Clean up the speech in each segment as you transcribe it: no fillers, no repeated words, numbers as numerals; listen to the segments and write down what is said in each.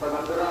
15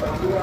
15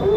2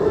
2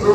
2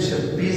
26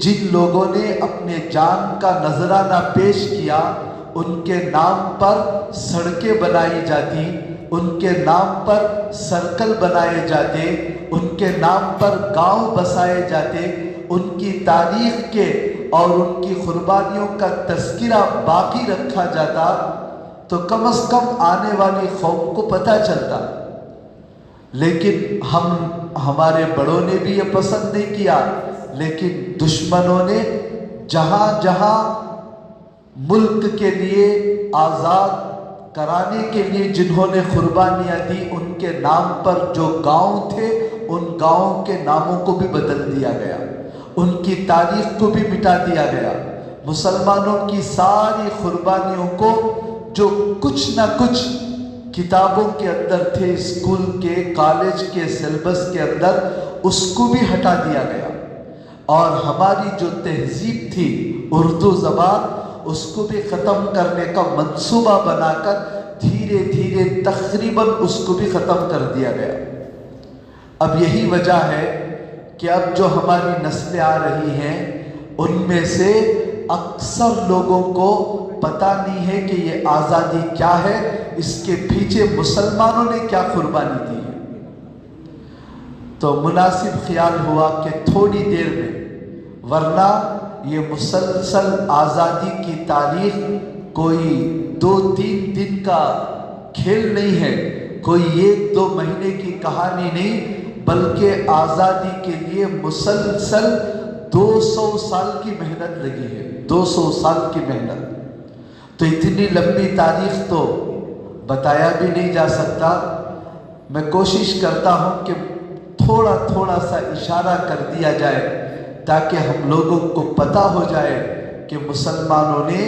جن لوگوں نے اپنے جان کا نذرانہ پیش کیا ان کے نام پر سڑکیں بنائی جاتی، ان کے نام پر سرکل بنائے جاتے، ان کے نام پر گاؤں بسائے جاتے، ان کی تاریخ کے اور ان کی قربانیوں کا تذکرہ باقی رکھا جاتا تو کم از کم آنے والی قوم کو پتہ چلتا۔ لیکن ہمارے بڑوں نے بھی یہ پسند نہیں کیا، لیکن دشمنوں نے جہاں جہاں ملک کے لیے آزاد کرانے کے لیے جنہوں نے قربانیاں دی، ان کے نام پر جو گاؤں تھے ان گاؤں کے ناموں کو بھی بدل دیا گیا، ان کی تاریخ کو بھی مٹا دیا گیا۔ مسلمانوں کی ساری قربانیوں کو جو کچھ نہ کچھ کتابوں کے اندر تھے، اسکول کے کالج کے سلیبس کے اندر، اس کو بھی ہٹا دیا گیا، اور ہماری جو تہذیب تھی اردو زبان، اس کو بھی ختم کرنے کا منصوبہ بنا کر دھیرے دھیرے تقریباً اس کو بھی ختم کر دیا گیا۔ اب یہی وجہ ہے کہ اب جو ہماری نسلیں آ رہی ہیں ان میں سے اکثر لوگوں کو پتہ نہیں ہے کہ یہ آزادی کیا ہے، اس کے پیچھے مسلمانوں نے کیا قربانی دی ہے۔ تو مناسب خیال ہوا کہ تھوڑی دیر میں، ورنہ یہ مسلسل آزادی کی تاریخ کوئی 2-3 دن کا کھیل نہیں ہے، کوئی 1-2 مہینے کی کہانی نہیں، بلکہ آزادی کے لیے مسلسل 200 سال کی محنت لگی ہے، 200 سال کی محنت۔ تو اتنی لمبی تاریخ تو بتایا بھی نہیں جا سکتا۔ میں کوشش کرتا ہوں کہ تھوڑا تھوڑا سا اشارہ کر دیا جائے تاکہ ہم لوگوں کو پتہ ہو جائے کہ مسلمانوں نے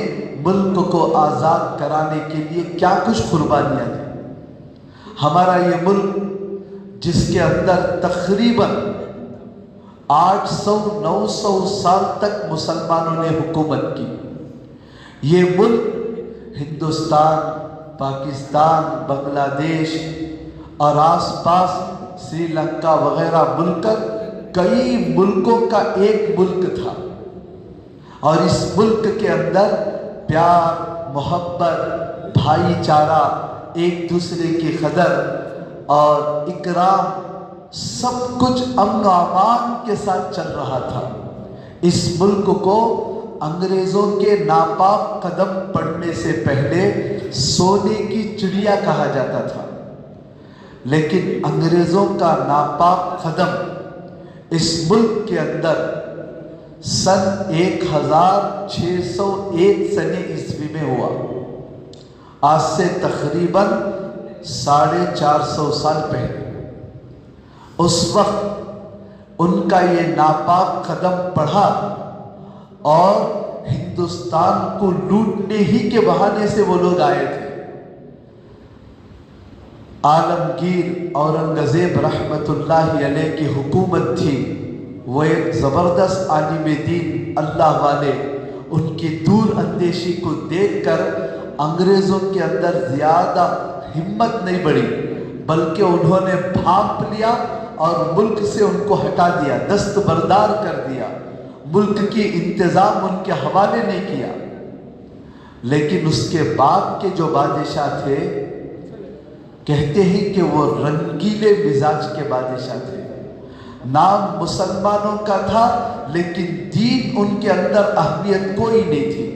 ملک کو آزاد کرانے کے لیے کیا کچھ قربانیاں دی۔ ہمارا یہ ملک جس کے اندر تقریباً 800-900 سال تک مسلمانوں نے حکومت کی، یہ ملک ہندوستان، پاکستان، بنگلہ دیش اور آس پاس سری لنکا وغیرہ مل کر کئی ملکوں کا ایک ملک تھا، اور اس ملک کے اندر پیار، محبت، بھائی چارہ، ایک دوسرے کی قدر اور اکرام، سب کچھ امن و امان کے ساتھ چل رہا تھا۔ اس ملک کو انگریزوں کے ناپاک قدم پڑنے سے پہلے سونے کی چڑیا کہا جاتا تھا، لیکن انگریزوں کا ناپاک قدم اس ملک کے اندر سن 1601 سنی عیسوی میں ہوا، آج سے تقریباً 450 سال پہلے۔ اس وقت ان کا یہ ناپاک قدم پڑھا اور ہندوستان کو لوٹنے ہی کے بہانے سے وہ لوگ آئے تھے۔ عالمگیر اورنگزیب رحمت اللہ علیہ کی حکومت تھی، وہ ایک زبردست عالم دین اللہ والے، ان کی دور اندیشی کو دیکھ کر انگریزوں کے اندر زیادہ ہمت نہیں بڑھی، بلکہ انہوں نے بھانپ لیا اور ملک سے ان کو ہٹا دیا، دستبردار کر دیا، ملک کی انتظام ان کے حوالے نہیں کیا۔ لیکن اس کے بعد کے جو بادشاہ تھے، کہتے ہیں کہ وہ رنگیلے مزاج کے بادشاہ تھے، نام مسلمانوں کا تھا لیکن دین ان کے اندر اہمیت کوئی نہیں تھی۔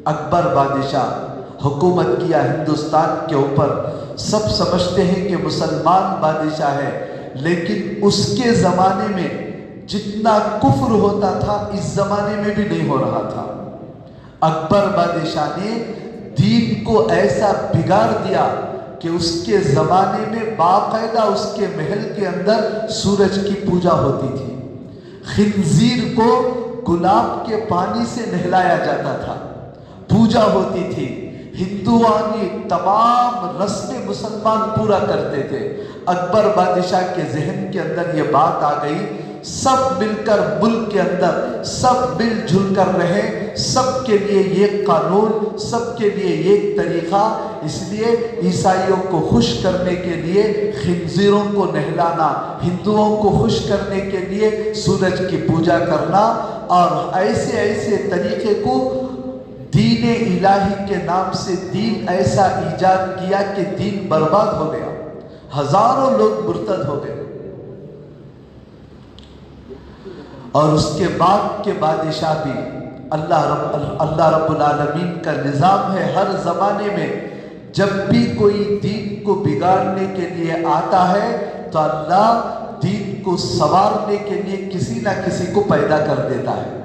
اکبر بادشاہ حکومت کیا ہندوستان کے اوپر، سب سمجھتے ہیں کہ مسلمان بادشاہ ہے، لیکن اس کے زمانے میں جتنا کفر ہوتا تھا اس زمانے میں بھی نہیں ہو رہا تھا۔ اکبر بادشاہ نے دین کو ایسا بگاڑ دیا کہ اس کے زمانے میں باقاعدہ اس کے محل کے اندر سورج کی پوجا ہوتی تھی، خنزیر کو گلاب کے پانی سے نہلایا جاتا تھا، پوجا ہوتی تھی، ہندوانی تمام رسمیں مسلمان پورا کرتے تھے۔ اکبر بادشاہ کے ذہن کے اندر یہ بات آ گئی، سب مل کر ملک کے اندر سب مل جل کر رہے، سب کے لیے یہ قانون، سب کے لیے یہ طریقہ۔ اس لیے عیسائیوں کو خوش کرنے کے لیے خنزیروں کو نہلانا، ہندوؤں کو خوش کرنے کے لیے سورج کی پوجا کرنا، اور ایسے ایسے طریقے کو دین الہی کے نام سے دین ایسا ایجاد کیا کہ دین برباد ہو گیا، ہزاروں لوگ مرتد ہو گئے۔ اور اس کے بعد کے بادشاہ بھی اللہ رب العالمین کا نظام ہے، ہر زمانے میں جب بھی کوئی دین کو بگاڑنے کے لیے آتا ہے تو اللہ دین کو سنوارنے کے لیے کسی نہ کسی کو پیدا کر دیتا ہے۔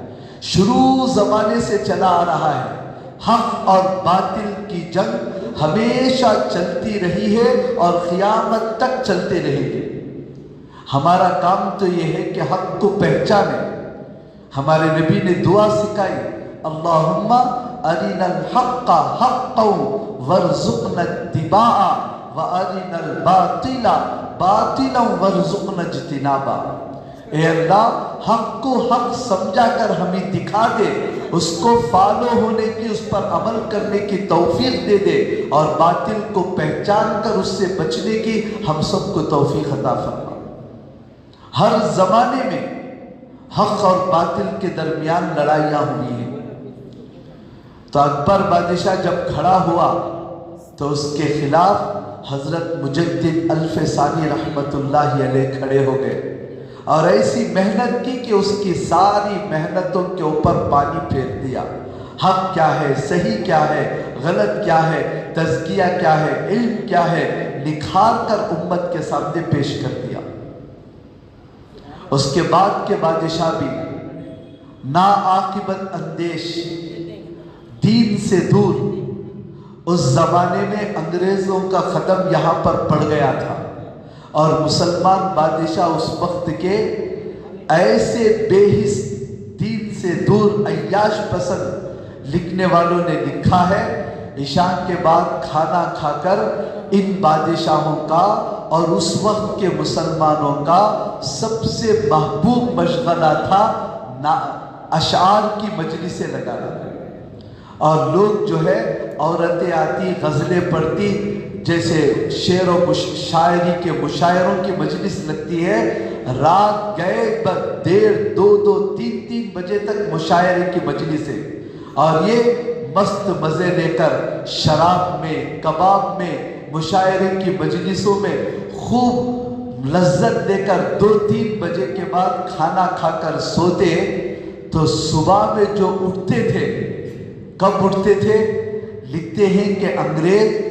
شروع زمانے سے چلا آ رہا ہے، حق اور باطل کی جنگ ہمیشہ چلتی رہی ہے اور قیامت تک چلتے رہے گی۔ ہمارا کام تو یہ ہے کہ حق کو پہچانے۔ ہمارے نبی نے دعا سکھائی، اللہم ارنا الحق حقا وارزقنا اتباعا وارنا الباطل باطلا وارزقنا اجتنابا۔ اے اللہ، حق کو حق سمجھا کر ہمیں دکھا دے، اس کو فالو ہونے کی، اس پر عمل کرنے کی توفیق دے دے، اور باطل کو پہچان کر اس سے بچنے کی ہم سب کو توفیق عطا فرما۔ ہر زمانے میں حق اور باطل کے درمیان لڑائیاں ہوئی ہیں۔ تو اکبر بادشاہ جب کھڑا ہوا تو اس کے خلاف حضرت مجدد الف ثانی رحمت اللہ علیہ کھڑے ہو گئے اور ایسی محنت کی کہ اس کی ساری محنتوں کے اوپر پانی پھیر دیا۔ حق کیا ہے، صحیح کیا ہے، غلط کیا ہے، تزکیہ کیا ہے، علم کیا ہے، نکھار کر امت کے سامنے پیش کر دیا۔ اس کے بعد کے بادشاہ بھی ناعاقبت اندیش، دین سے دور، اس زمانے میں انگریزوں کا قدم یہاں پر پڑ گیا تھا، اور مسلمان بادشاہ اس وقت کے ایسے بے حس، دین سے دور، عیاش پسند لکھنے والوں نے لکھا ہے، عشاء کے بعد کھانا کھا کر ان بادشاہوں کا اور اس وقت کے مسلمانوں کا سب سے محبوب مشغلہ تھا اشعار کی مجلسیں لگانا، اور لوگ جو ہے عورتیں آتی، غزلیں پڑھتی، جیسے شعر و شاعری کے مشاعروں کی مجلس لگتی ہے، رات گئے دیر 2-3 بجے تک مشاعرے کی مجلسیں، اور یہ مست مزے لے کر شراب میں، کباب میں، مشاعرے کی مجلسوں میں خوب لذت لے کر 2-3 بجے کے بعد کھانا کھا کر سوتے، تو صبح میں جو اٹھتے تھے، کب اٹھتے تھے؟ لکھتے ہیں کہ انگریز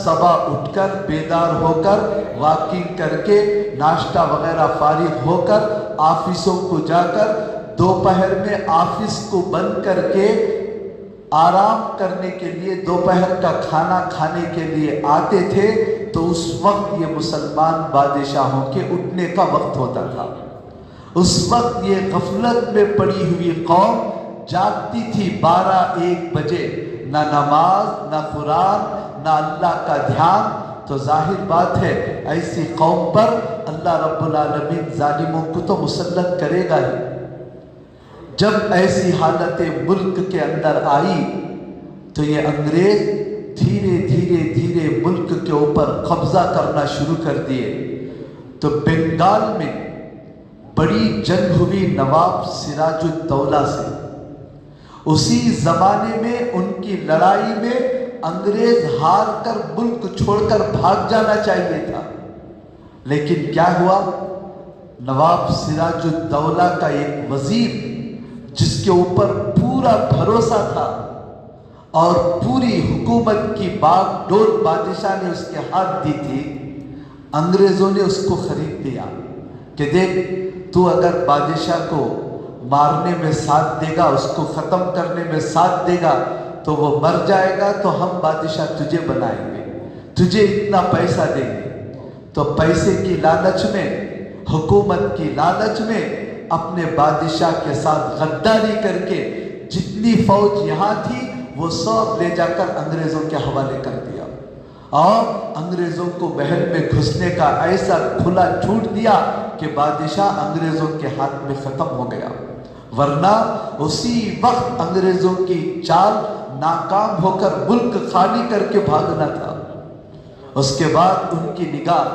صبح اٹھ کر، بیدار ہو کر، واکنگ کر کے، ناشتہ وغیرہ فارغ ہو کر، آفسوں کو جا کر دوپہر میں آفس کو بند کر کے آرام کرنے کے لیے، دوپہر کا کھانا کھانے کے لیے آتے تھے، تو اس وقت یہ مسلمان بادشاہوں کے اٹھنے کا وقت ہوتا تھا۔ اس وقت یہ غفلت میں پڑی ہوئی قوم جاگتی تھی 12-1 بجے، نہ نماز، نہ قرآن، نہ اللہ کا دھیان۔ تو ظاہر بات ہے ایسی قوم پر اللہ رب العالمین ظالموں کو تو مسلط کرے گا ہی۔ جب ایسی حالت ملک کے اندر آئی تو یہ انگریز دھیرے دھیرے ملک کے اوپر قبضہ کرنا شروع کر دیے۔ تو بنگال میں بڑی جنگ ہوئی نواب سراج الدولہ سے۔ اسی زمانے میں ان کی لڑائی میں انگریز ہار کر ملک چھوڑ کر بھاگ جانا چاہیے تھا، لیکن کیا ہوا؟ نواب سراج الدولہ کا ایک وزیر جس کے اوپر پورا بھروسہ تھا اور پوری حکومت کی باغ ڈور بادشاہ نے اس کے ہاتھ دی تھی، انگریزوں نے اس کو خرید لیا کہ دیکھ تو اگر بادشاہ کو مارنے میں ساتھ دے گا، اس کو ختم کرنے میں ساتھ دے گا تو وہ مر جائے گا، تو ہم بادشاہ تجھے بنائیں گے، تجھے اتنا پیسہ دیں گے۔ تو پیسے کی لالچ میں، حکومت کی لالچ میں اپنے بادشاہ کے ساتھ غداری کر کے جتنی فوج یہاں تھی وہ سب لے جا کر انگریزوں کے حوالے کر دیا، اور انگریزوں کو محل میں گھسنے کا ایسا کھلا چھوٹ دیا کہ بادشاہ انگریزوں کے ہاتھ میں ختم ہو گیا، ورنہ اسی وقت انگریزوں کی چال ناکام ہو کر ملک خالی کر کے بھاگنا تھا۔ اس کے بعد ان کی نگاہ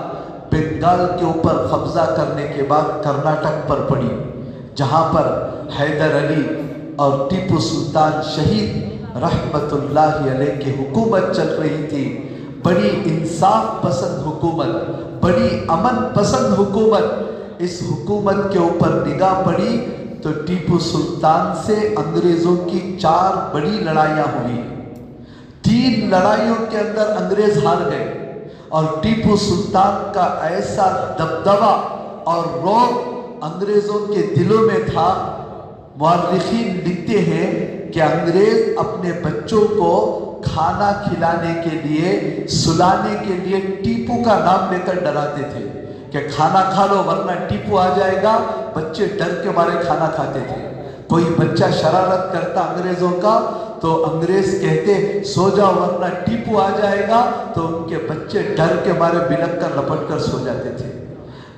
بنگال کے اوپر قبضہ کرنے کے بعد کرناٹک پر پڑی، جہاں پر حیدر علی اور ٹیپو سلطان شہید رحمت اللہ علیہ کی حکومت چل رہی تھی، بڑی انصاف پسند حکومت، بڑی امن پسند حکومت۔ اس حکومت کے اوپر نگاہ پڑی تو ٹیپو سلطان سے انگریزوں کی 4 بڑی لڑائیاں ہوئی، 3 لڑائیوں کے اندر انگریز ہار گئے، اور ٹیپو سلطان کا ایسا دبدبہ اور رعب انگریزوں کے دلوں میں تھا، مورخین لکھتے ہیں کہ انگریز اپنے بچوں کو کھانا کھلانے کے لیے، سلانے کے لیے ٹیپو کا نام لے کر ڈراتے تھے کہ کھانا کھا لو ورنہ ٹیپو آ جائے گا۔ بچے ڈر کے مارے کھانا کھاتے تھے۔ کوئی بچہ شرارت کرتا انگریزوں کا تو انگریز کہتے سو جاؤ ورنہ ٹیپو آ جائے گا، تو ان کے بچے ڈر کے مارے بلک کر لپٹ کر سو جاتے تھے۔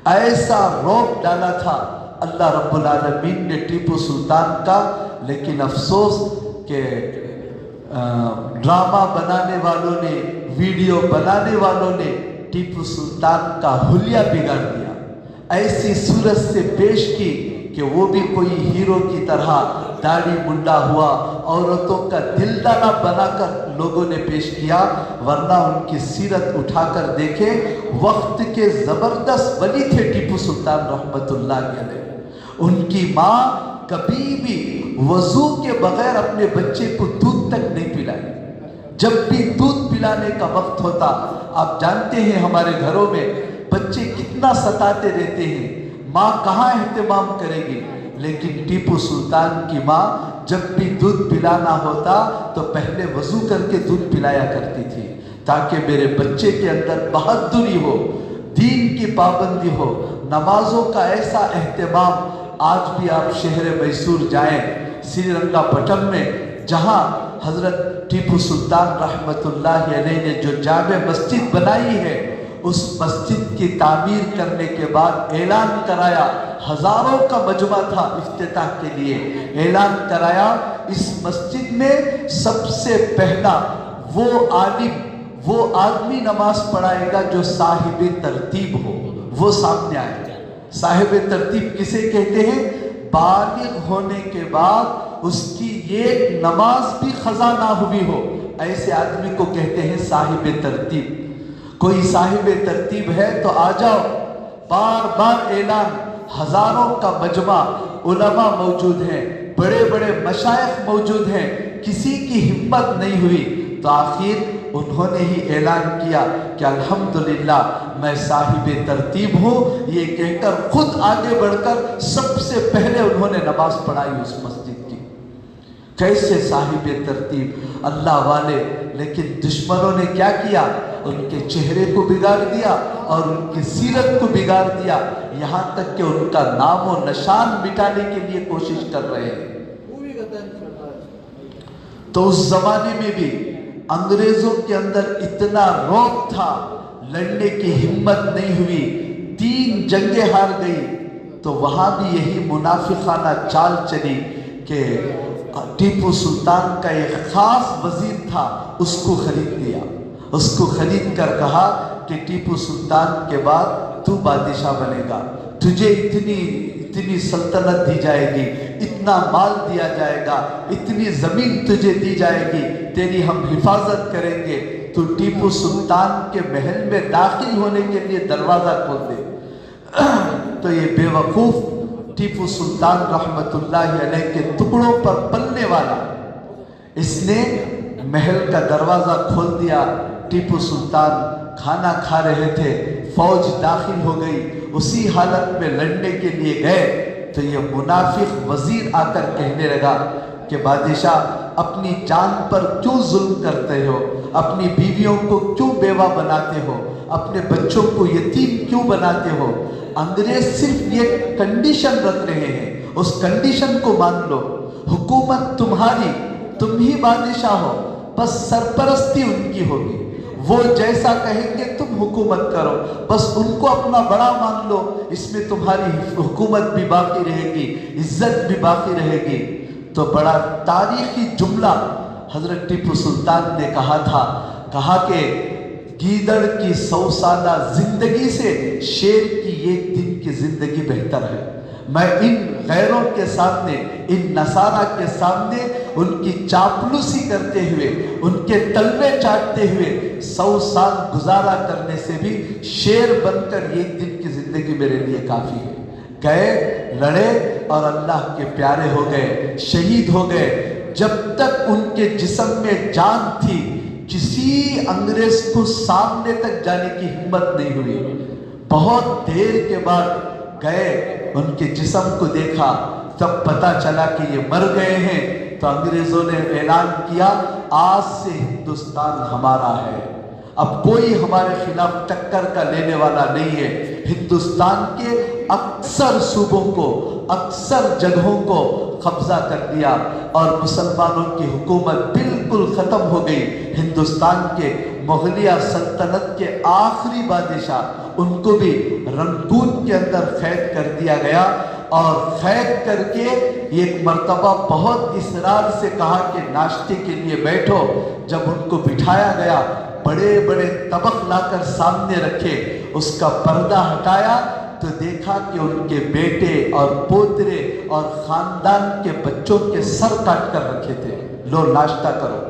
ایسا رعب ڈالا تھا اللہ رب العالمین نے ٹیپو سلطان کا، لیکن افسوس کہ ڈرامہ بنانے والوں نے، ویڈیو بنانے والوں نے ٹیپو سلطان کا حلیہ بگاڑ دیا، ایسی صورت سے پیش کی کہ وہ بھی کوئی ہیرو کی طرح داڑھی منڈا ہوا، عورتوں کا دل دانا بنا کر لوگوں نے پیش کیا، ورنہ ان کی سیرت اٹھا کر دیکھیں، وقت کے زبردست ولی تھے ٹیپو سلطان رحمت اللہ علیہ۔ ان کی ماں کبھی بھی وضو کے بغیر اپنے بچے کو دودھ تک نہیں پلائی۔ جب بھی دودھ پلانے کا وقت ہوتا، آپ جانتے ہیں ہمارے گھروں میں بچے کتنا ستاتے رہتے ہیں، ماں کہاں اہتمام کرے گی، لیکن ٹیپو سلطان کی ماں جب بھی دودھ پلانا ہوتا تو پہلے وضو کر کے دودھ پلایا کرتی تھی، تاکہ میرے بچے کے اندر بہادری ہو، دین کی پابندی ہو، نمازوں کا ایسا اہتمام۔ آج بھی آپ شہر میسور جائیں، سری رنگا پٹم میں، جہاں حضرت ٹیپو سلطان رحمت اللہ علیہ نے جو جامع مسجد بنائی ہے، اس مسجد کی تعمیر کرنے کے بعد اعلان کرایا، ہزاروں کا مجمع تھا افتتاح کے لیے، اعلان کرایا اس مسجد میں سب سے پہلا وہ عالم، وہ آدمی نماز پڑھائے گا جو صاحب ترتیب ہو، وہ سامنے آئے گا۔ صاحب ترتیب کسے کہتے ہیں؟ بالغ ہونے کے بعد اس کی ایک نماز بھی قضا نہ ہوئی ہو، ایسے آدمی کو کہتے ہیں صاحب ترتیب۔ کوئی صاحب ترتیب ہے تو آ جاؤ، بار بار اعلان، ہزاروں کا مجمع، علماء موجود ہیں، بڑے بڑے مشائخ موجود ہیں، کسی کی ہمت نہیں ہوئی، تو آخر انہوں نے ہی اعلان کیا کہ الحمدللہ میں صاحب ترتیب ہوں، یہ کہہ کر خود آگے بڑھ کر سب سے پہلے انہوں نے نماز پڑھائی اس مسجد کی۔ کیسے صاحب ترتیب اللہ والے، لیکن دشمنوں نے کیا کیا؟ ان کے چہرے کو بگاڑ دیا اور ان کی سیرت کو بگاڑ دیا، یہاں تک کہ ان کا نام و نشان مٹانے کے لیے کوشش کر رہے ہیں۔ تو اس زمانے میں بھی انگریزوں کے اندر اتنا رعب تھا، لڑنے کی ہمت نہیں ہوئی، 3 جنگیں ہار گئی، تو وہاں بھی یہی منافقانہ چال چلی کہ ٹیپو سلطان کا ایک خاص وزیر تھا، اس کو خرید لیا، اس کو خرید کر کہا کہ ٹیپو سلطان کے بعد تو بادشاہ بنے گا، تجھے اتنی سلطنت دی جائے گی، اتنا مال دیا جائے گا، اتنی زمین تجھے دی جائے گی، تیری ہم حفاظت کریں گے، تو ٹیپو سلطان کے محل میں داخل ہونے کے لیے دروازہ کھول دے۔ تو یہ بے وقوف ٹیپو سلطان رحمت اللہ علیہ کے ٹکڑوں پر پلنے والا، اس نے محل کا دروازہ کھول دیا۔ ٹیپو سلطان کھانا کھا رہے تھے، فوج داخل ہو گئی، اسی حالت میں لڑنے کے لیے گئے تو یہ منافق وزیر آ کر کہنے لگا کہ بادشاہ اپنی جان پر کیوں ظلم کرتے ہو، اپنی بیویوں کو کیوں بیوہ بناتے ہو، اپنے بچوں کو یتیم کیوں بناتے ہو؟ انگریز صرف یہ کنڈیشن رکھ رہے ہیں، اس کنڈیشن کو مان لو، حکومت تمہاری، تم ہی بادشاہ ہو، بس سرپرستی ان کی ہوگی، وہ جیسا کہیں گے تم حکومت کرو، بس ان کو اپنا بڑا مان لو، اس میں تمہاری حکومت بھی باقی رہے گی، عزت بھی باقی رہے گی۔ تو بڑا تاریخی جملہ حضرت ٹیپو سلطان نے کہا کہ گیدڑ کی 100 سالہ زندگی سے شیر کی 1 دن کی زندگی بہتر ہے۔ میں ان غیروں کے سامنے، ان نصارہ کے سامنے ان کی چاپلوسی کرتے ہوئے، ان کے تلوے چاٹتے ہوئے 100 سال گزارا کرنے سے بھی شیر بن کر 1 دن کی زندگی میرے لیے کافی ہے۔ گئے، لڑے اور اللہ کے پیارے ہو گئے، شہید ہو گئے۔ جب تک ان کے جسم میں جان تھی کسی انگریز کو سامنے تک جانے کی ہمت نہیں ہوئی۔ بہت دیر کے بعد گئے، ان کے جسم کو دیکھا، تب پتا چلا کہ یہ مر گئے ہیں۔ تو انگریزوں نے اعلان کیا آج سے ہندوستان ہمارا ہے، اب کوئی ہمارے خلاف ٹکر کا لینے والا نہیں ہے۔ ہندوستان کے اکثر صوبوں کو، اکثر جگہوں کو قبضہ کر دیا اور مسلمانوں کی حکومت بالکل ختم ہو گئی۔ ہندوستان کے مغلیہ سلطنت کے آخری بادشاہ، ان کو بھی رنگون کے اندر قید کر دیا گیا، اور قید کر کے ایک مرتبہ بہت اصرار سے کہا کہ ناشتے کے لیے بیٹھو۔ جب ان کو بٹھایا گیا، بڑے بڑے طبق لا کر سامنے رکھے، اس کا پردہ ہٹایا تو دیکھا کہ ان کے بیٹے اور پوترے اور خاندان کے بچوں کے سر کاٹ کر رکھے تھے، لو ناشتہ کرو۔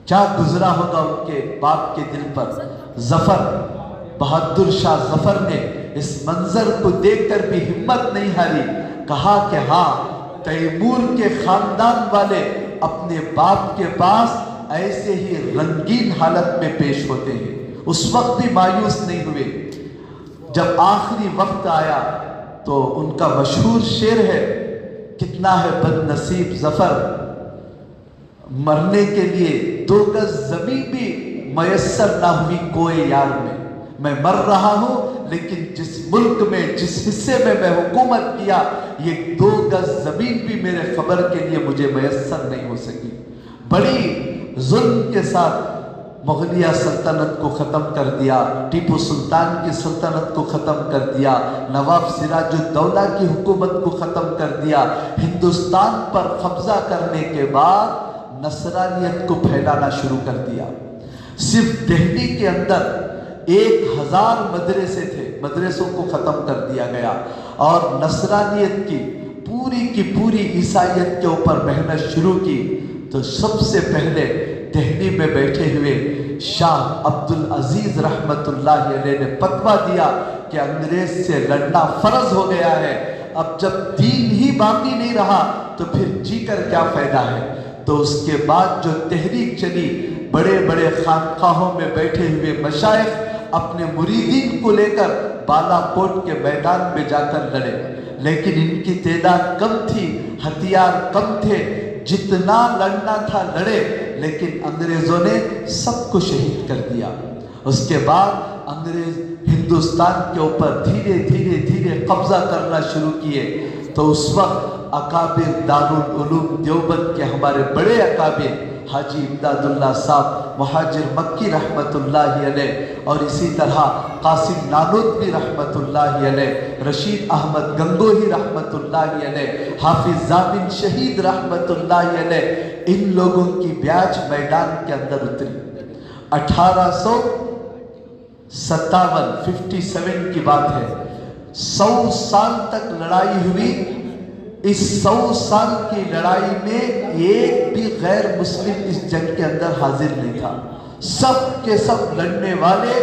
کیا گزرا ہوگا ان کے باپ کے دل پر۔ ظفر، بہادر شاہ ظفر نے اس منظر کو دیکھ کر بھی ہمت نہیں ہاری، کہا کہ ہاں، تیمور کے خاندان والے اپنے باپ کے پاس ایسے ہی رنگین حالت میں پیش ہوتے ہیں۔ اس وقت بھی مایوس نہیں ہوئے۔ جب آخری وقت آیا تو ان کا مشہور شعر ہے، کتنا ہے بد نصیب ظفر، مرنے کے لیے 2 گز زمین بھی میسر نہ ہوئی کوئی یار میں مر رہا ہوں، لیکن جس ملک میں، جس حصے میں میں حکومت کیا، یہ 2 گز زمین بھی میرے خبر کے لیے مجھے میسر نہیں ہو سکی۔ بڑی ظلم کے ساتھ مغلیہ سلطنت کو ختم کر دیا، ٹیپو سلطان کی سلطنت کو ختم کر دیا، نواب سراج الدولہ کی حکومت کو ختم کر دیا۔ ہندوستان پر قبضہ کرنے کے بعد نصرانیت کو پھیلانا شروع کر دیا۔ صرف دہلی کے اندر 1000 مدرسے تھے، مدرسوں کو ختم کر دیا گیا، اور نصرانیت کی پوری عیسائیت کے اوپر محنت شروع کی۔ تو سب سے پہلے دہلی میں بیٹھے ہوئے شاہ عبدالعزیز رحمت اللہ علیہ نے فتویٰ دیا کہ انگریز سے لڑنا فرض ہو گیا ہے، اب جب دین ہی باقی نہیں رہا تو پھر جی کر کیا فائدہ ہے۔ تو اس کے بعد جو تحریک چلی، بڑے بڑے خانقاہوں میں بیٹھے ہوئے مشائخ اپنے مریدین کو لے کر بالا کوٹ کے میدان میں جا کر لڑے، لیکن ان کی تعداد کم تھی، ہتھیار کم تھے، جتنا لڑنا تھا لڑے، لیکن انگریزوں نے سب کو شہید کر دیا۔ اس کے بعد انگریز ہندوستان کے اوپر دھیرے دھیرے قبضہ کرنا شروع کیے۔ تو اس وقت اکابر دارالعلوم دیوبند کے ہمارے بڑے اکابر حاجی امداد اللہ صاحب مہاجر مکی رحمت اللہ علیہ، اور اسی طرح قاسم نانوتوی رحمت اللہ علیہ، رشید احمد گنگوہی رحمت اللہ علیہ، حافظ ضامن شہید رحمت اللہ علیہ، ان لوگوں کی بیاج میدان کے اندر اتری۔ 57 کی بات ہے، 100 سال تک لڑائی ہوئی۔ اس 100 سال کی لڑائی میں ایک بھی غیر مسلم اس جنگ کے اندر حاضر نہیں تھا، سب کے سب لڑنے والے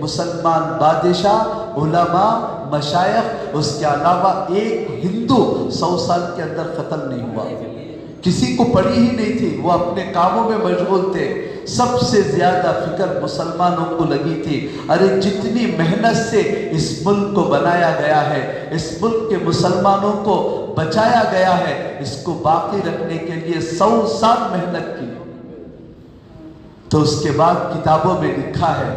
مسلمان بادشاہ، علماء، مشائخ، اس کے علاوہ ایک ہندو 100 سال کے اندر قتل نہیں ہوا۔ کسی کو پڑی ہی نہیں تھی، وہ اپنے کاموں میں مشغول تھے۔ سب سے زیادہ فکر مسلمانوں کو لگی تھی، ارے جتنی محنت سے اس ملک کو بنایا گیا ہے، اس ملک کے مسلمانوں کو بچایا گیا ہے، اس کو باقی رکھنے کے لیے 100 سال محنت کی۔ تو اس کے بعد کتابوں میں لکھا ہے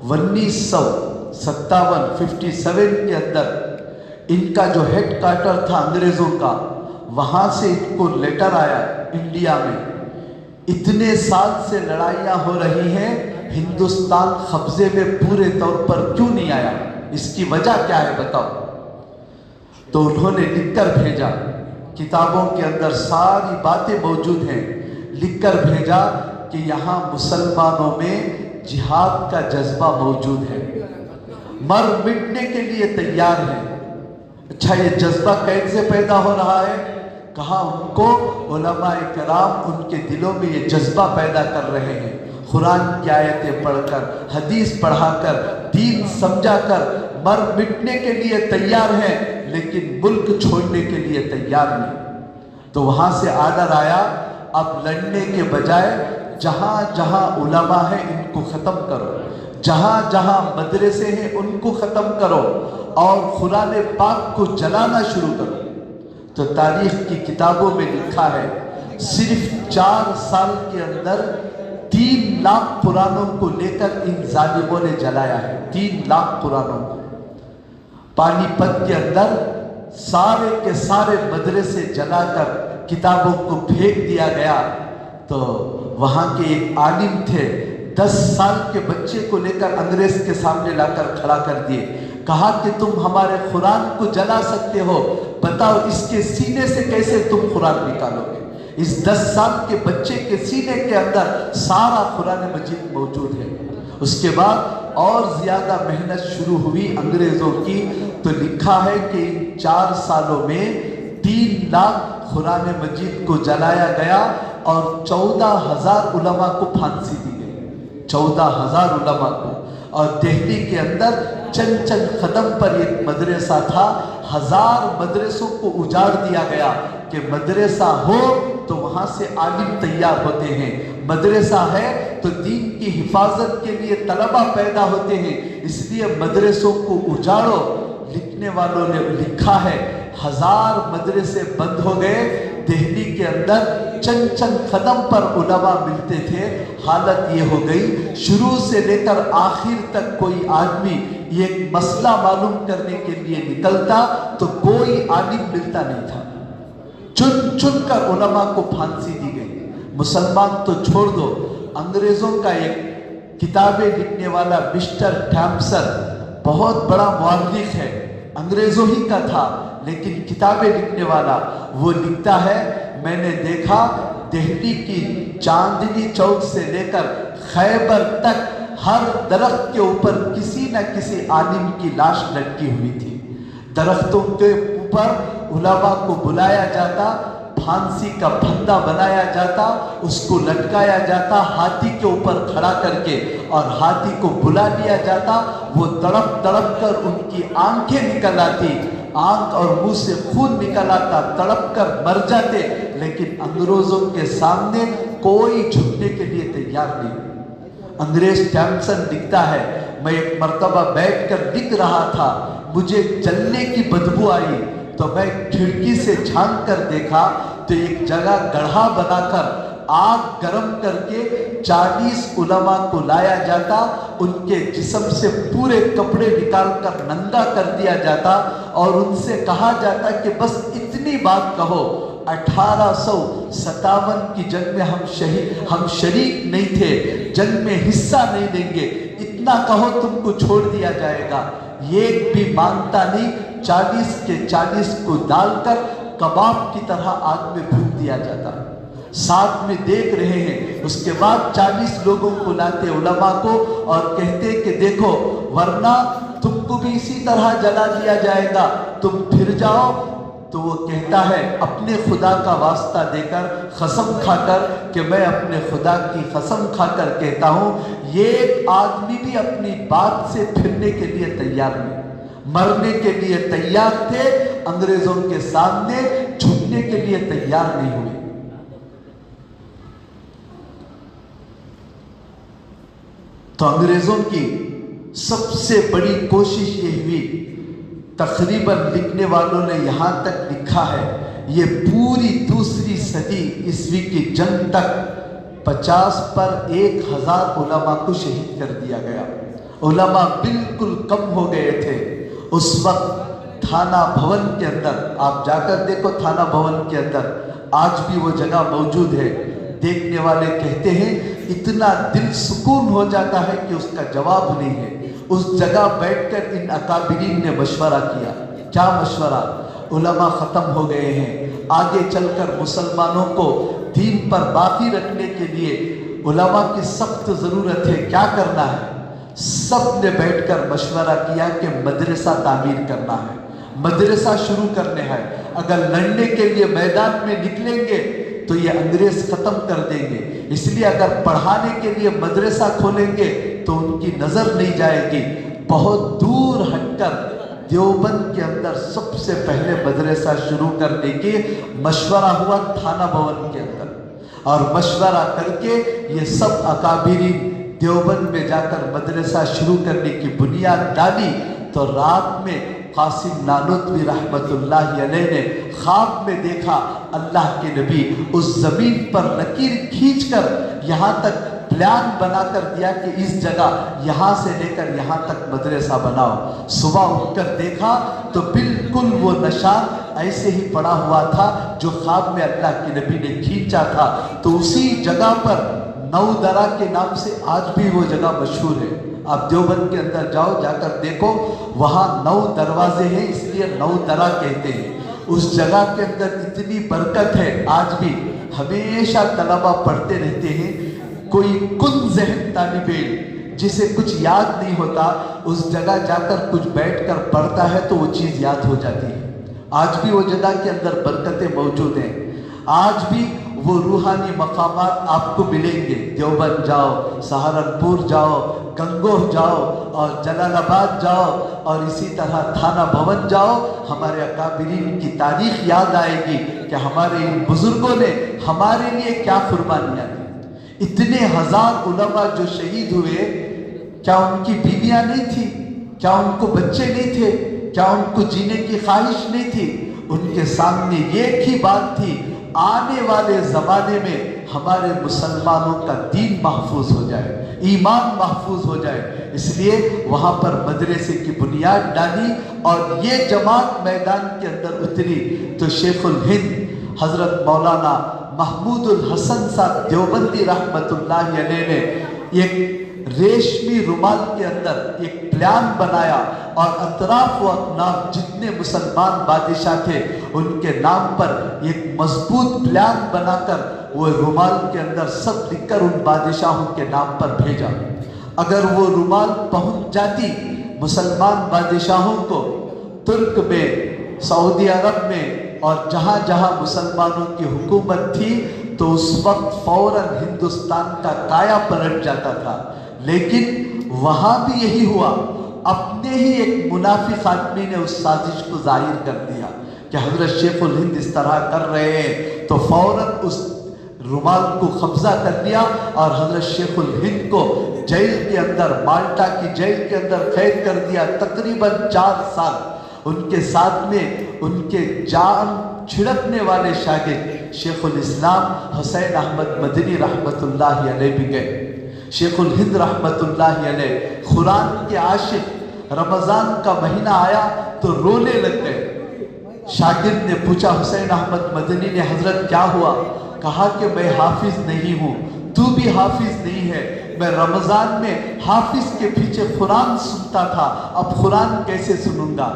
1957 کے اندر ان کا جو ہیڈ کوارٹر تھا انگریزوں کا، وہاں سے ان کو لیٹر آیا انڈیا میں، اتنے سال سے لڑائیاں ہو رہی ہیں، ہندوستان قبضے میں پورے طور پر کیوں نہیں آیا؟ اس کی وجہ کیا ہے بتاؤ؟ تو انہوں نے لکھ کر بھیجا، کتابوں کے اندر ساری باتیں موجود ہیں، لکھ کر بھیجا کہ یہاں مسلمانوں میں جہاد کا جذبہ موجود ہے، مر مٹنے کے لیے تیار ہے۔ اچھا، یہ جذبہ کیسے پیدا ہو رہا ہے؟ کہا ان کو علماء کرام ان کے دلوں میں یہ جذبہ پیدا کر رہے ہیں، قرآن کی آیتیں پڑھ کر، حدیث پڑھا کر، دین سمجھا کر مر مٹنے کے لیے تیار ہیں، لیکن ملک چھوڑنے کے لیے تیار نہیں۔ تو وہاں سے آرڈر آیا، اب لڑنے کے بجائے جہاں جہاں علماء ہیں ان کو ختم کرو، جہاں جہاں مدرسے ہیں ان کو ختم کرو، اور قرآن پاک کو جلانا شروع کرو۔ تو تاریخ کی کتابوں میں لکھا ہے صرف 4 سال کے اندر 3 لاکھ قرآنوں کو لے کر ان ظالموں نے جلایا ہے، 3 لاکھ قرآنوں کو۔ پانی پت کے اندر سارے کے سارے مدرسے جلا کر کتابوں کو پھینک دیا گیا۔ تو وہاں کے ایک عالم تھے، 10 سال کے بچے کو لے کر انگریز کے سامنے لا کر کھڑا کر دیے، کہا کہ تم ہمارے قرآن کو جلا سکتے ہو، بتاؤ اس کے سینے سے کیسے تم قرآن نکالو گے؟ اس 10 سال کے بچے کے سینے کے اندر سارا قرآن مجید موجود ہے۔ اس کے بعد اور زیادہ محنت شروع ہوئی انگریزوں کی، تو لکھا ہے کہ ان 4 سالوں میں 3 لاکھ قرآن مجید کو جلایا گیا اور 14,000 علماء کو پھانسی دی گئی، 14,000 علماء کو۔ اور دہلی کے اندر چند قدم پر ایک مدرسہ تھا، 1000 مدرسوں کو اجاڑ دیا گیا کہ مدرسہ ہو تو وہاں سے عالم تیار ہوتے ہیں، مدرسہ ہے تو دین کی حفاظت کے لیے طلبہ پیدا ہوتے ہیں، اس لیے مدرسوں کو اجاڑو۔ لکھنے والوں نے لکھا ہے 1000 مدرسے بند ہو گئے، دہلی کے اندر چند قدم پر علماء ملتے تھے۔ حالت یہ ہو گئی، شروع سے لے کر آخر تک کوئی آدمی یہ مسئلہ معلوم کرنے کے لیے نکلتا تو کوئی عالم ملتا نہیں تھا، چن کر علماء کو پھانسی دی گئی۔ مسلمان تو چھوڑ دو، انگریزوں کا ایک کتابیں لکھنے والا مسٹر تھامسن بہت بڑا مورخ ہے، انگریزوں ہی کا تھا لیکن کتابیں لکھنے والا، وہ لکھتا ہے میں نے دیکھا دہلی کی چاندنی چوک سے لے کر خیبر تک ہر درخت کے اوپر کسی نہ کسی عالم کی لاش لٹکی ہوئی تھی۔ درختوں کے اوپر علماء کو بلایا جاتا، پھانسی کا پھندا بنایا جاتا، اس کو لٹکایا جاتا ہاتھی کے اوپر کھڑا کر کے، اور ہاتھی کو بلا لیا جاتا، وہ تڑپ تڑپ کر ان کی آنکھیں نکل آتی، آنکھ اور منہ سے خون نکل آتا، تڑپ کر مر جاتے، لیکن انگریزوں کے سامنے کوئی جھکنے کے لیے تیار نہیں۔ انگریز تھامسن لکھتا ہے میں ایک مرتبہ بیٹھ کر لکھ رہا تھا، مجھے جلنے کی بدبو آئی تو میں کھڑکی سے جھانک کر دیکھا تو ایک جگہ گڑھا بنا کر آگ گرم کر کے 40 علماء کو لایا جاتا، ان کے جسم سے پورے کپڑے نکال کر ننگا کر دیا جاتا اور ان سے کہا جاتا کہ بس اتنی بات کہو 1857 کی جنگ میں ہم شریک نہیں تھے، جنگ میں حصہ نہیں دیں گے، اتنا کہو تم کو چھوڑ دیا جائے گا۔ ایک بھی مانتا نہیں، 40 کے 40 کو ڈال کر کباب کی طرح آگ میں بھون دیا جاتا، ساتھ میں دیکھ رہے ہیں۔ اس کے بعد 40 لوگوں کو لاتے علماء کو اور کہتے کہ دیکھو ورنہ تم کو بھی اسی طرح جلا دیا جائے گا، تم پھر جاؤ۔ تو وہ کہتا ہے اپنے خدا کا واسطہ دے کر قسم کھا کر کہ میں اپنے خدا کی قسم کھا کر کہتا ہوں یہ آدمی بھی اپنی بات سے پھرنے کے لیے تیار نہیں، مرنے کے لیے تیار تھے، انگریزوں کے سامنے جھکنے کے لیے تیار نہیں ہوئے۔ تو انگریزوں کی سب سے بڑی کوشش یہ ہوئی، تقریباً لکھنے والوں نے یہاں تک لکھا ہے یہ پوری دوسری صدی عیسوی کی جنگ تک 50 پر 1000 علماء کو شہید کر دیا گیا۔ علماء بالکل کم ہو گئے تھے۔ اس وقت تھانہ بھون کے اندر، آپ جا کر دیکھو تھانہ بھون کے اندر آج بھی وہ جگہ موجود ہے، دیکھنے والے کہتے ہیں اتنا دل سکون ہو جاتا ہے کہ اس کا جواب نہیں ہے۔ اس جگہ بیٹھ کر ان اکابرین نے مشورہ کیا۔ کیا مشورہ؟ علماء ختم ہو گئے ہیں، آگے چل کر مسلمانوں کو دین پر باقی رکھنے کے لیے علماء کی سخت ضرورت ہے، کیا کرنا ہے؟ سب نے بیٹھ کر مشورہ کیا کہ مدرسہ تعمیر کرنا ہے، مدرسہ شروع کرنے ہیں۔ اگر لڑنے کے لیے میدان میں نکلیں گے تو یہ انگریز ختم کر دیں گے، اس لیے اگر پڑھانے کے لیے مدرسہ کھولیں گے تو ان کی نظر نہیں جائے گی۔ بہت دور ہٹ کر دیوبند کے اندر سب سے پہلے مدرسہ شروع کرنے کی مشورہ ہوا تھانہ بھون کے اندر، اور مشورہ کر کے یہ سب اکابرین دیوبند میں جا کر مدرسہ شروع کرنے کی بنیاد ڈالی۔ تو رات میں قاسم نانوتوی رحمت اللہ علیہ نے خواب میں دیکھا اللہ کے نبی اس زمین پر لکیر کھینچ کر یہاں تک پلان بنا کر دیا کہ اس جگہ یہاں سے لے کر یہاں تک مدرسہ بناؤ۔ صبح اٹھ کر دیکھا تو بالکل وہ نشان ایسے ہی پڑا ہوا تھا جو خواب میں اللہ کے نبی نے کھینچا تھا۔ تو اسی جگہ پر نو درہ کے نام سے آج بھی وہ جگہ مشہور ہے۔ آپ دیوبند کے اندر جاؤ، جا کر دیکھو، وہاں 9 دروازے ہیں، اس لیے 9 درہ کہتے ہیں۔ اس جگہ کے اندر اتنی برکت ہے، آج بھی ہمیشہ طلبہ پڑھتے رہتے ہیں۔ کوئی کن ذہن طالب علم جسے کچھ یاد نہیں ہوتا، اس جگہ جا کر کچھ بیٹھ کر پڑھتا ہے تو وہ چیز یاد ہو جاتی ہے۔ آج بھی وہ جگہ کے اندر برکتیں موجود ہیں، آج بھی وہ روحانی مقامات آپ کو ملیں گے۔ دیوبند جاؤ، سہارنپور جاؤ، گنگوہ جاؤ اور جلال آباد جاؤ اور اسی طرح تھانہ بھون جاؤ، ہمارے اکابرین کی تاریخ یاد آئے گی کہ ہمارے ان بزرگوں نے ہمارے لیے کیا قربانیاں دی۔ اتنے ہزار علماء جو شہید ہوئے، کیا ان کی بیویاں نہیں تھی؟ کیا ان کو بچے نہیں تھے؟ کیا ان کو جینے کی خواہش نہیں تھی؟ ان کے سامنے ایک ہی بات تھی، آنے والے زمانے میں ہمارے مسلمانوں کا دین محفوظ ہو جائے، ایمان محفوظ ہو جائے۔ اس لیے وہاں پر مدرسے کی بنیاد ڈالی اور یہ جماعت میدان کے اندر اتری تو شیخ الہند حضرت مولانا محمود الحسن صاحب دیوبندی رحمت اللہ علیہ نے ایک ریشمی رومال کے اندر ایک پلان بنایا اور اطراف و اکناف جتنے مسلمان بادشاہ تھے ان کے نام پر ایک مضبوط پلان بنا کر وہ رومال کے اندر سب لکھ کر ان بادشاہوں کے نام پر بھیجا۔ اگر وہ رومال پہنچ جاتی مسلمان بادشاہوں کو، ترک میں، سعودی عرب میں اور جہاں جہاں مسلمانوں کی حکومت تھی، تو اس وقت فوراً ہندوستان کا کایا پلٹ جاتا تھا۔ لیکن وہاں بھی یہی ہوا، اپنے ہی ایک منافق آدمی نے اس سازش کو ظاہر کر دیا کہ حضرت شیخ الہند اس طرح کر رہے ہیں، تو فوراً اس رومال کو قبضہ کر لیا اور حضرت شیخ الہند کو جیل کے اندر، مالٹا کی جیل کے اندر قید کر دیا تقریباً 4 سال۔ ان کے ساتھ میں ان کے جان چھڑکنے والے شاگرد شیخ الاسلام حسین احمد مدنی رحمت اللہ علیہ بھی گئے۔ شیخ الہند رحمت اللہ علیہ قرآن کے عاشق، رمضان کا مہینہ آیا تو رونے لگ گئے۔ شاگرد نے پوچھا حسین احمد مدنی نے، حضرت کیا ہوا؟ کہا کہ میں حافظ نہیں ہوں، تو بھی حافظ نہیں ہے، میں رمضان میں حافظ کے پیچھے قرآن سنتا تھا، اب قرآن کیسے سنوں گا؟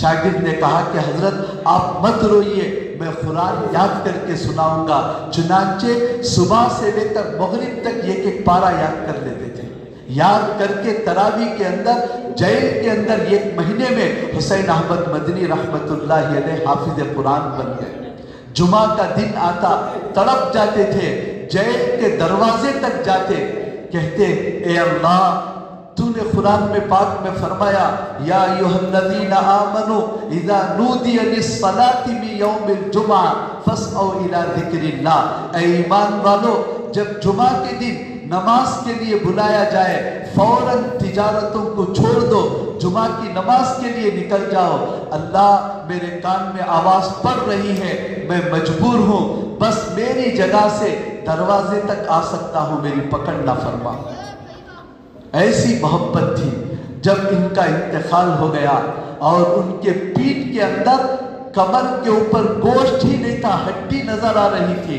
شاگرد نے کہا کہ حضرت آپ مت روئیے، میں قرآن یاد کر کے سناؤں گا۔ چنانچہ صبح سے لے کر مغرب تک ایک ایک پارہ یاد کر لیتے تھے، یاد کر کے تراویح کے اندر جیل کے اندر 1 مہینے میں حسین احمد مدنی رحمت اللہ علیہ حافظ قرآن بن گئے۔ جمعہ کا دن آتا تڑپ جاتے تھے، جیل کے دروازے تک جاتے، کہتے اے اللہ تو نے قرآن میں پاک میں فرمایا یا ایھا الذین آمنوا اذا نودی للصلاۃ من یوم الجمعہ فاسعوا الی ذکر اللہ۔ اے ایمان والو، جب جمعہ کے دن نماز کے لیے بلایا جائے فوراً تجارتوں کو چھوڑ دو، جمعہ کی نماز کے لیے نکل جاؤ۔ اللہ میرے کان میں آواز پڑ رہی ہے، میں مجبور ہوں، بس میری جگہ سے دروازے تک آ سکتا ہوں، میری پکڑ نہ فرما۔ ایسی محبت تھی۔ جب ان کا انتقال ہو گیا اور ان کے پیٹھ کے اندر کمر کے اوپر گوشت ہی نہیں تھا، ہڈی نظر آ رہی تھی،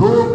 2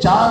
4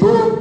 2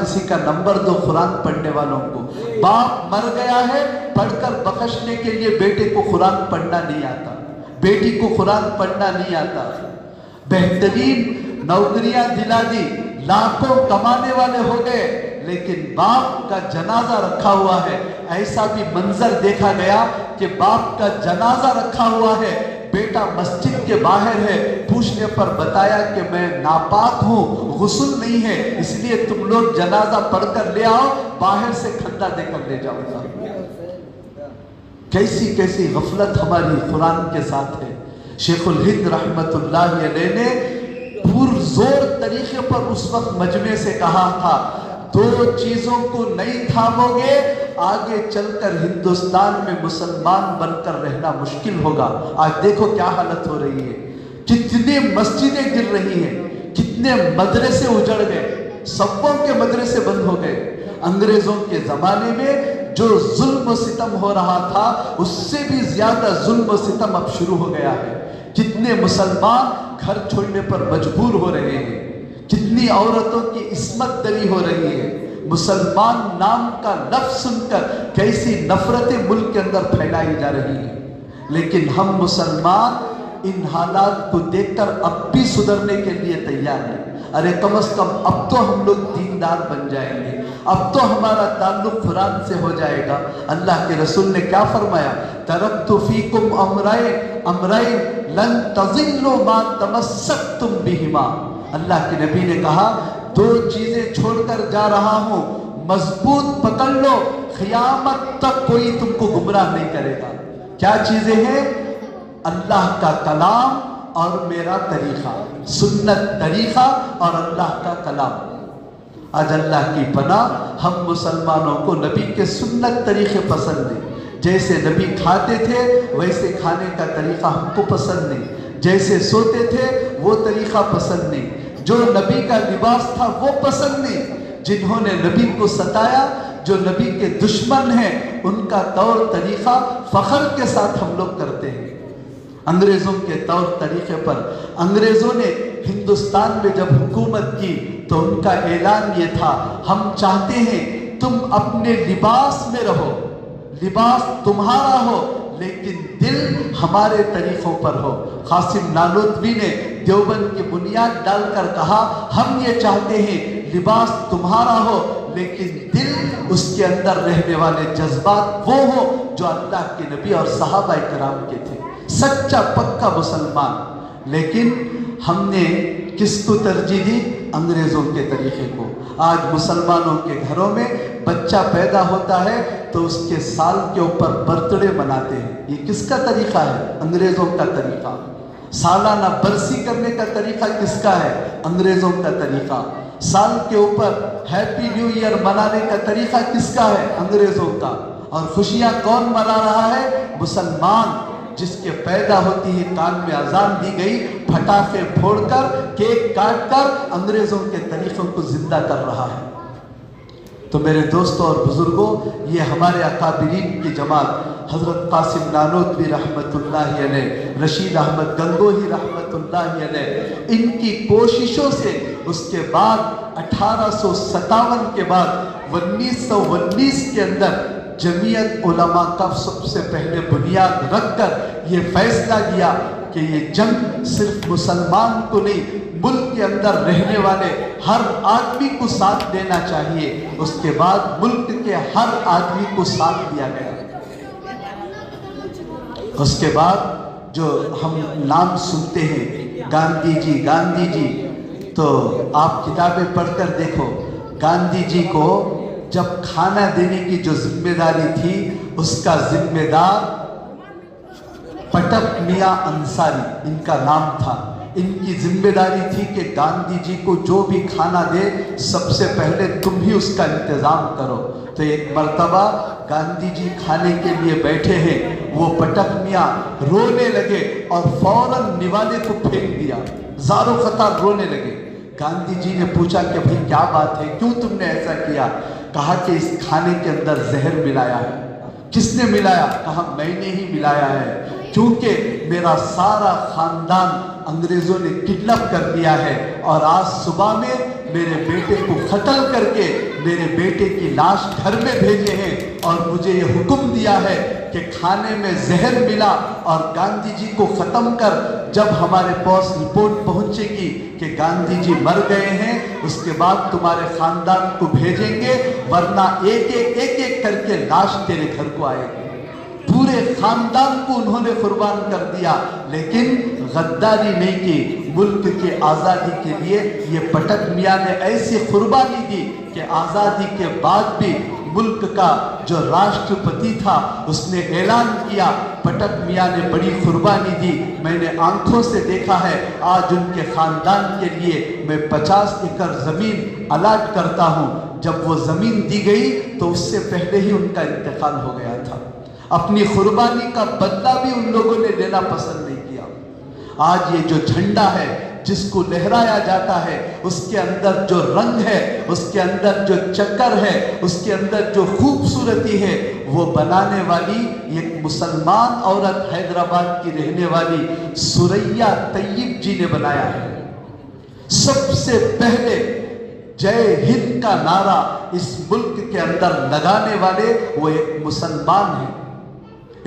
کسی کا نمبر دو قرآن پڑھنے والوں کو. باپ مر گیا ہے, پڑھ کر بخشنے کے لیے بیٹے کو قرآن پڑھنا نہیں آتا, بیٹی کو قرآن پڑھنا نہیں آتا. بہترین نوکریاں دلا دی, لاکھوں کمانے والے ہو گئے, لیکن باپ کا جنازہ رکھا ہوا ہے. ایسا بھی منظر دیکھا گیا کہ باپ کا جنازہ رکھا ہوا ہے, بیٹا مسجد کے باہر ہے, پوچھنے پر بتایا کہ میں ناپاک ہوں, غسل نہیں ہے, اس لیے تم لوگ جنازہ پڑھ کر لے آؤ, باہر سے کھندا دے کر لے جاؤ گا. کیسی کیسی غفلت ہماری قرآن کے ساتھ ہے. شیخ الہند رحمت اللہ علیہ نے پرزور طریقے پر اس وقت مجمع سے کہا تھا, دو چیزوں کو نہیں تھامو گے آگے چل کر ہندوستان میں مسلمان بن کر رہنا مشکل ہوگا. آج دیکھو کیا حالت ہو رہی ہے, کتنے مسجدیں گر رہی ہیں, کتنے مدرسے اجڑ گئے, سبوں کے مدرسے بند ہو گئے. انگریزوں کے زمانے میں جو ظلم و ستم ہو رہا تھا اس سے بھی زیادہ ظلم و ستم اب شروع ہو گیا ہے. کتنے مسلمان گھر چھوڑنے پر مجبور ہو رہے ہیں, کتنی عورتوں کی عصمت دری ہو رہی ہے. مسلمان نام کا لفظ سن کر کیسی نفرتیں ملک کے اندر پھیلائی جا رہی ہیں. لیکن ہم مسلمان ان حالات کو دیکھ کر اب بھی سدھرنے کے لیے تیار ہیں. ارے کم از کم اب تو ہم لوگ دیندار بن جائیں گے, اب تو ہمارا تعلق قرآن سے ہو جائے گا. اللہ کے رسول نے کیا فرمایا, ترکت فیکم امرین لن تضلوا ما تمسکتم بہما. اللہ کے نبی نے کہا دو چیزیں چھوڑ کر جا رہا ہوں, مضبوط پکڑ لو, قیامت تک کوئی تم کو گمراہ نہیں کرے گا. کیا چیزیں ہیں؟ اللہ کا کلام اور میرا طریقہ, سنت طریقہ اور اللہ کا کلام. آج اللہ کی پناہ ہم مسلمانوں کو نبی کے سنت طریقے پسند نہیں. جیسے نبی کھاتے تھے ویسے کھانے کا طریقہ ہم کو پسند نہیں, جیسے سوتے تھے وہ طریقہ پسند نہیں, جو نبی کا لباس تھا وہ پسند نہیں. جنہوں نے نبی کو ستایا, جو نبی کے دشمن ہیں, ان کا طور طریقہ فخر کے ساتھ ہم لوگ کرتے ہیں. انگریزوں کے طور طریقے پر, انگریزوں نے ہندوستان میں جب حکومت کی تو ان کا اعلان یہ تھا, ہم چاہتے ہیں تم اپنے لباس میں رہو, لباس تمہارا ہو لیکن دل ہمارے طریقوں پر ہو. قاسم نانوتوی نے دیوبند کی بنیاد ڈال کر کہا, ہم یہ چاہتے ہیں لباس تمہارا ہو لیکن دل اس کے اندر رہنے والے جذبات وہ ہوں جو اللہ کے نبی اور صحابہ کرام کے تھے, سچا پکا مسلمان. لیکن ہم نے کس کو ترجیح دی؟ انگریزوں کے طریقے کو. آج مسلمانوں کے گھروں میں بچہ پیدا ہوتا ہے تو اس کے سال کے اوپر برتھ ڈے مناتے ہیں. یہ کس کا طریقہ ہے؟ انگریزوں کا طریقہ. سالانہ برسی کرنے کا طریقہ کس کا ہے؟ انگریزوں کا طریقہ. سال کے اوپر ہیپی نیو ایئر منانے کا طریقہ کس کا ہے؟ انگریزوں کا. اور خوشیاں کون منا رہا ہے؟ مسلمان, جس کے پیدا ہوتی ہی کان میں اذان دی گئی, پھٹاخے پھوڑ کر, کیک کاٹ کر انگریزوں کے طریقوں کو زندہ کر رہا ہے. تو میرے دوستوں اور بزرگوں, یہ ہمارے اکابرین کی جماعت, حضرت قاسم نانوتوی رحمت اللہ علیہ, رشید احمد گنگوہی رحمت اللہ علیہ, ان کی کوششوں سے اس کے بعد 1857 کے بعد 1919 کے اندر جمعیت علماء کا سب سے پہلے بنیاد رکھ کر یہ فیصلہ کیا کہ یہ جنگ صرف مسلمان کو نہیں, ملک کے اندر رہنے والے ہر آدمی کو ساتھ دینا چاہیے. اس کے بعد ملک کے ہر آدمی کو ساتھ دیا گیا. اس کے بعد جو ہم نام سنتے ہیں گاندھی جی, گاندھی جی, تو آپ کتابیں پڑھ کر دیکھو, گاندھی جی کو جب کھانا دینے کی جو ذمہ داری تھی اس کا ذمہ دار پٹپ میاں انصاری ان کا نام تھا. ان کی ذمہ داری تھی کہ گاندھی جی کو جو بھی کھانا دے سب سے پہلے تم ہی اس کا انتظام کرو. تو ایک مرتبہ گاندھی جی کھانے کے لیے بیٹھے ہیں, وہ پٹپ میاں رونے لگے اور فوراً نوالے کو پھینک دیا, زارو قطار رونے لگے. گاندھی جی نے پوچھا کہ بھئی کیا بات ہے, کیوں تم نے ایسا کیا؟ کہا کہ اس کھانے کے اندر زہر ملایا ہے. کس نے ملایا؟ کہا میں نے ہی ملایا ہے, کیونکہ میرا سارا خاندان انگریزوں نے کڈنیپ کر لیا ہے اور آج صبح میں میرے بیٹے کو قتل کر کے میرے بیٹے کی لاش گھر میں بھیجے ہیں اور مجھے یہ حکم دیا ہے کہ کھانے میں زہر ملا اور گاندھی جی کو ختم کر، جب ہمارے پاس رپورٹ پہنچے گی کہ گاندھی جی مر گئے ہیں اس کے بعد تمہارے خاندان کو بھیجیں گے، ورنہ ایک ایک کر کے لاش تیرے گھر کو آئے گی۔ پورے خاندان کو انہوں نے قربان کر دیا، لیکن غداری نہیں کی۔ ملک کی آزادی کے لیے یہ پٹک میاں نے ایسی قربانی دی کہ آزادی کے بعد بھی ملک کا جو راشٹرپتی تھا اس نے اعلان کیا، پٹک میاں نے بڑی قربانی دی۔ میں نے آنکھوں سے دیکھا ہے، آج ان کے خاندان کے لیے میں 50 ایکڑ زمین الاٹ کرتا ہوں۔ جب وہ زمین دی گئی تو اس سے پہلے ہی ان کا انتقال ہو گیا تھا۔ اپنی قربانی کا بدلہ بھی ان لوگوں نے لینا پسند نہیں کیا۔ آج یہ جو جھنڈا ہے جس کو لہرایا جاتا ہے، اس کے اندر جو رنگ ہے، اس کے اندر جو چکر ہے، اس کے اندر جو خوبصورتی ہے، وہ بنانے والی ایک مسلمان عورت حیدرآباد کی رہنے والی سریا طیب جی نے بنایا ہے۔ سب سے پہلے جے ہند کا نعرہ اس ملک کے اندر لگانے والے وہ ایک مسلمان ہیں۔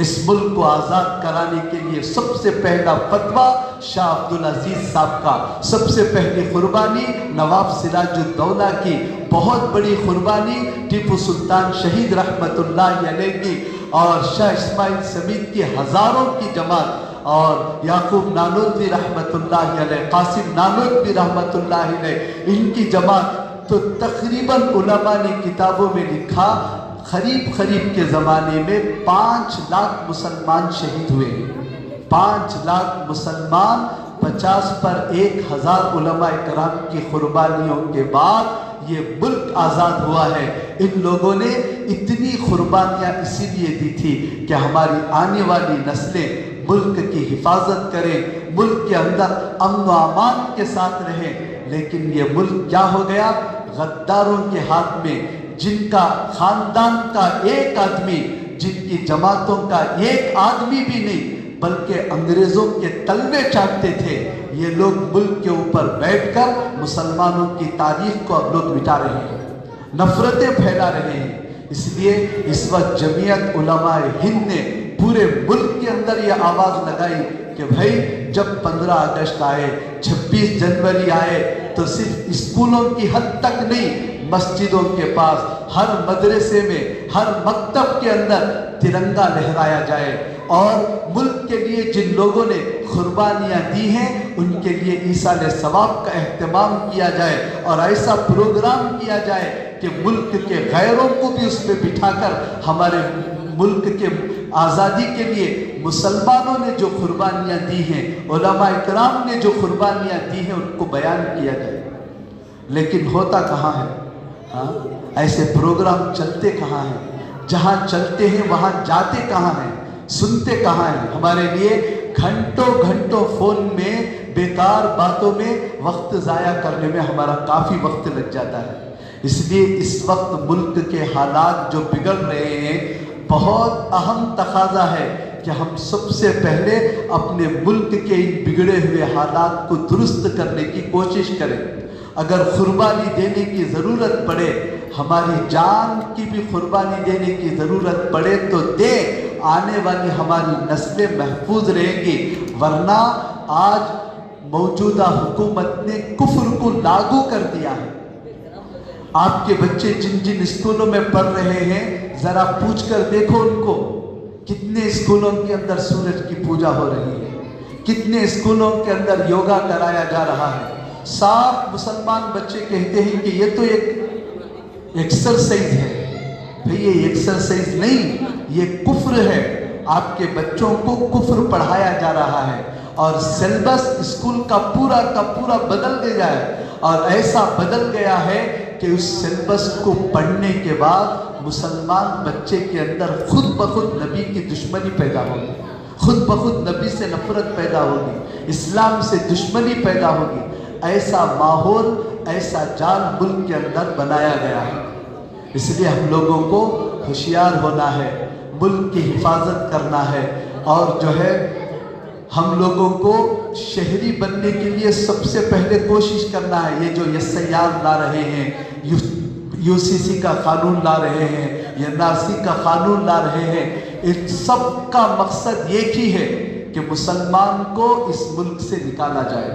اس ملک کو آزاد کرانے کے لیے سب سے پہلا فتویٰ شاہ عبدالعزیز صاحب کا، سب سے پہلی قربانی نواب سراج الدولہ کی، بہت بڑی قربانی ٹیپو سلطان شہید رحمت اللہ علیہ کی، اور شاہ اسماعیل سمیت کی ہزاروں کی جماعت، اور یعقوب نانوتوی رحمت اللہ علیہ، قاسم نانوتوی رحمت اللہ علیہ، ان کی جماعت۔ تو تقریباً علماء نے کتابوں میں لکھا قریب کے زمانے میں 5 لاکھ مسلمان شہید ہوئے۔ 5 لاکھ مسلمان، 50 پر 1000 علماء کرام کی قربانیوں کے بعد یہ ملک آزاد ہوا ہے۔ ان لوگوں نے اتنی قربانیاں اسی لیے دی تھی کہ ہماری آنے والی نسلیں ملک کی حفاظت کریں، ملک کے اندر امن و امان کے ساتھ رہیں۔ لیکن یہ ملک کیا ہو گیا؟ غداروں کے ہاتھ میں، جن کا خاندان کا ایک آدمی، جن کی جماعتوں کا ایک آدمی بھی نہیں، بلکہ انگریزوں کے تلوے چاٹتے تھے، یہ لوگ ملک کے اوپر بیٹھ کر مسلمانوں کی تاریخ کو اب لوگ مٹا رہے ہیں، نفرتیں پھیلا رہے ہیں۔ اس لیے اس وقت جمعیت علماء ہند نے پورے ملک کے اندر یہ آواز لگائی کہ بھائی جب 15 اگست آئے، 26 جنوری آئے، تو صرف اسکولوں کی حد تک نہیں، مسجدوں کے پاس، ہر مدرسے میں، ہر مکتب کے اندر ترنگا لہرایا جائے، اور ملک کے لیے جن لوگوں نے قربانیاں دی ہیں ان کے لیے ایصال ثواب کا اہتمام کیا جائے، اور ایسا پروگرام کیا جائے کہ ملک کے غیروں کو بھی اس پہ بٹھا کر ہمارے ملک کے آزادی کے لیے مسلمانوں نے جو قربانیاں دی ہیں، علماء اکرام نے جو قربانیاں دی ہیں، ان کو بیان کیا جائے۔ لیکن ہوتا کہاں ہے؟ ایسے پروگرام چلتے کہاں ہیں؟ جہاں چلتے ہیں وہاں جاتے کہاں ہیں؟ سنتے کہاں ہیں؟ ہمارے لیے گھنٹوں فون میں بیکار باتوں میں وقت ضائع کرنے میں ہمارا کافی وقت لگ جاتا ہے۔ اس لیے اس وقت ملک کے حالات جو بگڑ رہے ہیں، بہت اہم تقاضا ہے کہ ہم سب سے پہلے اپنے ملک کے ان بگڑے ہوئے حالات کو درست کرنے کی کوشش کریں۔ اگر قربانی دینے کی ضرورت پڑے، ہماری جان کی بھی قربانی دینے کی ضرورت پڑے تو دے، آنے والی ہماری نسلیں محفوظ رہیں گی۔ ورنہ آج موجودہ حکومت نے کفر کو لاگو کر دیا ہے۔ آپ کے بچے جن اسکولوں میں پڑھ رہے ہیں، ذرا پوچھ کر دیکھو ان کو، کتنے اسکولوں کے اندر سورج کی پوجا ہو رہی ہے، کتنے اسکولوں کے اندر یوگا کرایا جا رہا ہے۔ صاف مسلمان بچے کہتے ہیں کہ یہ تو ایک ایکسرسائز ہے۔ بھئی یہ ایکسرسائز نہیں، یہ کفر ہے۔ آپ کے بچوں کو کفر پڑھایا جا رہا ہے، اور سیلبس اسکول کا پورا بدل گیا ہے، اور ایسا بدل گیا ہے کہ اس سیلبس کو پڑھنے کے بعد مسلمان بچے کے اندر خود بخود نبی کی دشمنی پیدا ہوگی، خود بخود نبی سے نفرت پیدا ہوگی، اسلام سے دشمنی پیدا ہوگی۔ ایسا ماحول، ایسا جال ملک کے اندر بنایا گیا ہے۔ اس لیے ہم لوگوں کو ہوشیار ہونا ہے، ملک کی حفاظت کرنا ہے، اور جو ہے ہم لوگوں کو شہری بننے کے لیے سب سے پہلے کوشش کرنا ہے. یہ جو SIR لا رہے ہیں, UCC کا قانون لا رہے ہیں, NRC کا قانون لا رہے ہیں, ان سب کا مقصد ایک ہی ہے کہ مسلمان کو اس ملک سے نکالا جائے.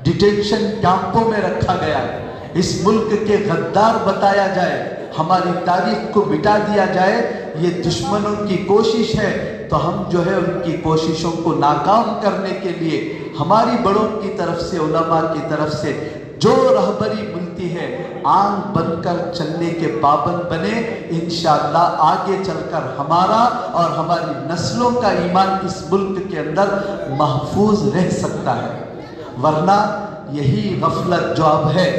ڈیٹینشن کیمپوں میں رکھا گیا ہے, اس ملک کے غدار بتایا جائے, ہماری تاریخ کو مٹا دیا جائے. یہ دشمنوں کی کوشش ہے, تو ہم جو ہے ان کی کوششوں کو ناکام کرنے کے لیے ہماری بڑوں کی طرف سے, علماء کی طرف سے جو رہبری ملتی ہے, آنکھ بن کر چلنے کے پابند بنے. انشاءاللہ آگے چل کر ہمارا اور ہماری نسلوں کا ایمان اس ملک کے اندر محفوظ رہ سکتا ہے. ورنہ یہی غفلت جو اب ہے,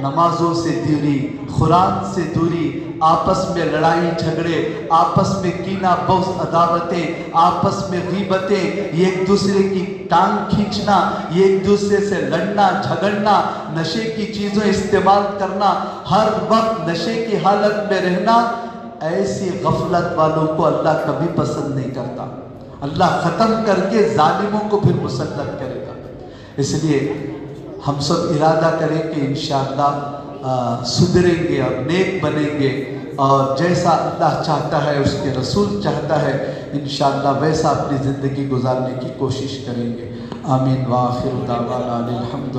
نمازوں سے دوری, قرآن سے دوری, آپس میں لڑائی جھگڑے, آپس میں کینہ بغض عداوتیں, آپس میں غیبتیں, ایک دوسرے کی ٹانگ کھینچنا, ایک دوسرے سے لڑنا جھگڑنا, نشے کی چیزیں استعمال کرنا, ہر وقت نشے کی حالت میں رہنا, ایسی غفلت والوں کو اللہ کبھی پسند نہیں کرتا. اللہ ختم کر کے ظالموں کو پھر مسلط کرے گا. اس لیے ہم سب ارادہ کریں کہ انشاءاللہ سدھریں گے اور نیک بنیں گے, اور جیسا اللہ چاہتا ہے, اس کے رسول چاہتا ہے, انشاءاللہ ویسا اپنی زندگی گزارنے کی کوشش کریں گے. آمین. وآخر دعوانا الحمدللہ.